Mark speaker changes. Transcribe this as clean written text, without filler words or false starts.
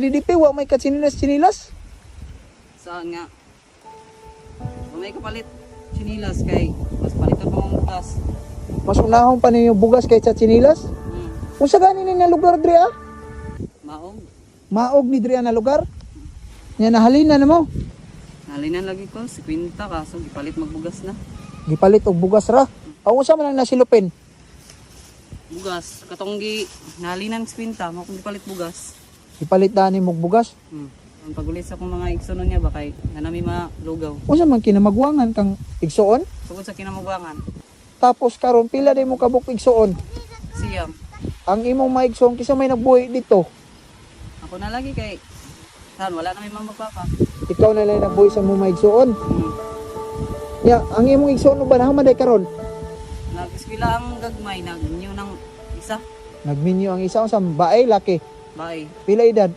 Speaker 1: DDP wa may katsinilas-tsinilas.
Speaker 2: Saan nga? May kapalit sinilas kay mas palitan pa mong bukas.
Speaker 1: Mas unahon pa ninyo bugas kaysa tsinilas. Unsa gani ni nga lugar diri ah?
Speaker 2: Maog.
Speaker 1: Maog ni diri na lugar. Nya nahalina namo.
Speaker 2: Nalinan lagi ko 50 kaso gipalit magbugas na.
Speaker 1: Gipalit og bugas ra. Aw unsa man ang nasilupin?
Speaker 2: Bugas katong nalinan 50 mo kung gipalit bugas.
Speaker 1: Gipalit dani mo og bugas.
Speaker 2: Ang pagulit sa akong mga igsoon niya ba kay nanami malugaw.
Speaker 1: Unsa man kinamagwangan kang igsuon?
Speaker 2: Tungod sa kinamubangan.
Speaker 1: Tapos karon pila day mo kabuk igsuon?
Speaker 2: Siyam.
Speaker 1: Ang imong maigsoon kisa may nagbuhi dito.
Speaker 2: Ako na lagi kay saan wala na may magpapa.
Speaker 1: Ikaw na lang nagbuhi sa imong maigsoon. Ya, ang imong igsoon ba na maday karon?
Speaker 2: Nag-eskwela ang gagmay nag-new ng isa.
Speaker 1: Nagminyo ang isa sa bae laki.
Speaker 2: Bye.
Speaker 1: Pila edad?